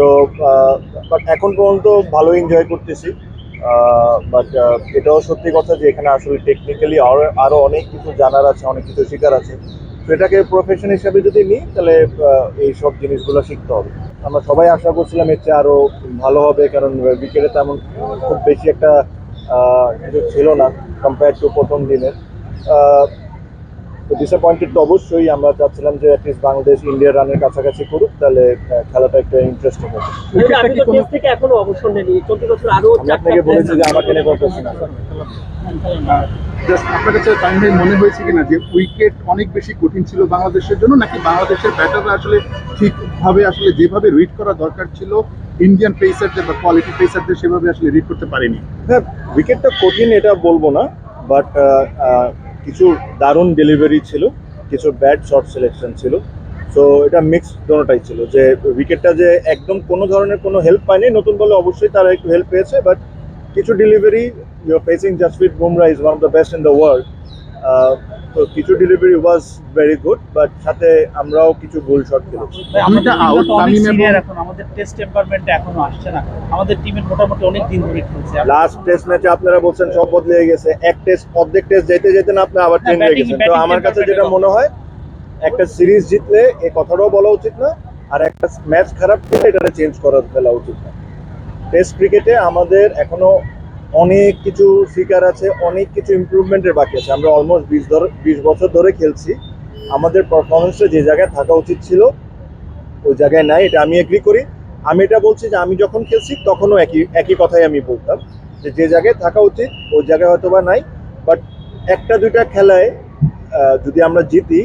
So but এখন পর্যন্ত ভালো এনজয় করতেছি। বাট এটাও সত্যি কথা যে এখানে আসলে টেকনিক্যালি আরো অনেক কিছু জানার আছে, অনেক কিছু শেখার আছে। তো এটাকে প্রফেশন হিসাবে যদি নিই তাহলে এই সব জিনিসগুলো শিখতে হবে। আমরা সবাই আশা করছিলাম এর চেয়ে আরো ভালো হবে, কারণ উইকেটে তেমন খুব বেশি একটা কিছু ছিল না কম্পেয়ার টু প্রথম দিনের। তো ডিসঅ্যাপয়েন্টেড তো অবশ্যই, আমরা চাচ্ছিলাম যে অ্যাটলিস্ট বাংলাদেশ ইন্ডিয়ার রানের কাছাকাছি করুক, তাহলে খেলাটা একটু ইন্টারেস্টিং হবে। আপনি তো টেস্ট থেকে এখনো অবসর নেননি, চলতি বছর আরো আমি আপনাকে বলেছি যে আমাকে নিয়ে কোনো প্রশ্ন না। জাস্ট আপনার কাছে তামিম ভাই মনে হয়েছে কিনা যে উইকেট অনেক বেশি কঠিন ছিল বাংলাদেশের জন্য, নাকি বাংলাদেশের ব্যাটাররা আসলে ঠিকভাবে আসলে যেভাবে রিড করা দরকার ছিল ইন্ডিয়ান পেসারদের বা কোয়ালিটি পেসারদের সেভাবে আসলে রিড করতে পারেনি? হ্যাঁ, উইকেটটা কঠিন এটা বলবো না, বাট কিছু দারুণ ডেলিভারি ছিল, কিছু ব্যাড শর্ট সিলেকশন ছিল। সো এটা মিক্সড দোনোটাই ছিল, যে উইকেটটা যে একদম কোনো ধরনের কোনো হেল্প পায়নি, নতুন বলে অবশ্যই তারা একটু হেল্প পেয়েছে, বাট কিছু delivery, you are facing Jasprit Bumrah is one of the best in the world. তো কিছু delivery was very good, but সাথে আমরাও কিছু ভুল শট খেলেছি। আমাদের টেস্ট টেম্পারমেন্ট এখনো আসছে না, আমাদের টিমের মোটামুটি অনেক দিন ধরে খেলছে। লাস্ট টেস্ট ম্যাচে আপনারা বলছেন সব বদলে গেছে, অর্ধেক টেস্ট যেতে যেতে না আপনি আবার চেঞ্জ হয়ে গেছেন। তো আমার কাছে যেটা মনে হয়, একটা সিরিজ জিতলে এই কথাটাও বলা উচিত না, আর একটা ম্যাচ খারাপ খেলে এটা চেঞ্জ করা ফেলা উচিত না। টেস্ট ক্রিকেটে আমাদের এখনো অনেক কিছু শিকার আছে, অনেক কিছু ইমপ্রুভমেন্টের বাকি আছে। আমরা অলমোস্ট 20 বছর ধরে খেলছি, আমাদের পারফরমেন্সটা যে জায়গায় থাকা উচিত ছিল ওই জায়গায় নাই, এটা আমি এগ্রি করি। আমি এটা বলছি যে আমি যখন খেলছি তখনও একই কথাই আমি বলতাম, যে যে জায়গায় থাকা উচিত ওই জায়গায় হয়তো বা নাই। বাট একটা দুইটা খেলায় যদি আমরা জিতি,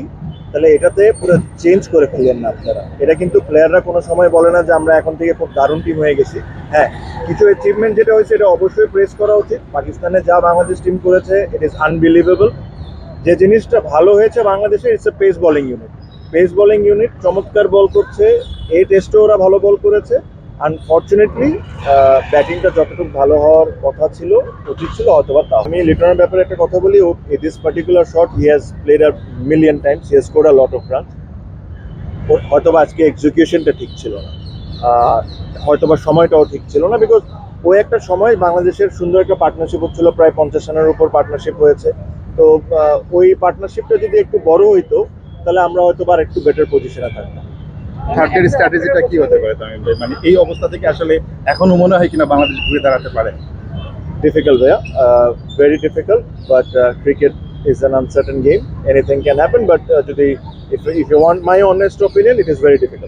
তাহলে এটাতে পুরো চেঞ্জ করে ফেললেন না আপনারা। এটা কিন্তু প্লেয়াররা কোনো সময় বলে না যে আমরা এখন থেকে খুব দারুণ টিম হয়ে গেছি। হ্যাঁ, কিছু অ্যাচিভমেন্ট যেটা হয়েছে এটা অবশ্যই প্রেস করা উচিত। পাকিস্তানে যা বাংলাদেশ টিম করেছে ইট ইজ আনবিলিভেবল। যে জিনিসটা ভালো হয়েছে বাংলাদেশে, it's a pace bowling unit. Pace bowling unit চমৎকার বল করছে, এই টেস্টে ওরা ভালো বল করেছে। আনফর্চুনেটলি ব্যাটিংটা যতটুকু ভালো হওয়ার কথা ছিল, উচিত ছিল হয়তো বা তা। আমি লিটনের ব্যাপারে একটা কথা বলি, this particular shot he has played a million Times, he has scored a lot of runs. হয়তো বা আজকে এক্সিকিউশনটা ঠিক ছিল না, হয়তো বা সময়টাও ঠিক ছিল না, বিকজ ওই একটা সময় বাংলাদেশের সুন্দর একটা পার্টনারশিপ হচ্ছিল, প্রায় 50 রানের উপর পার্টনারশিপ হয়েছে। তো ওই পার্টনারশিপটা যদি একটু বড় হইতো তাহলে আমরা হয়তো বা একটু বেটার পজিশনে থাকতাম। থার্ডের স্ট্র্যাটেজিটা কি হতে পারে তামিম ভাই? মানে এই অবস্থা থেকে আসলে এখনো মনে হয় কিনা বাংলাদেশ ঘুরে দাঁড়াতে পারে? Difficult, ভাইয়া, very difficult, but cricket is an uncertain game. Anything can happen, but if you want my honest opinion, it is very difficult.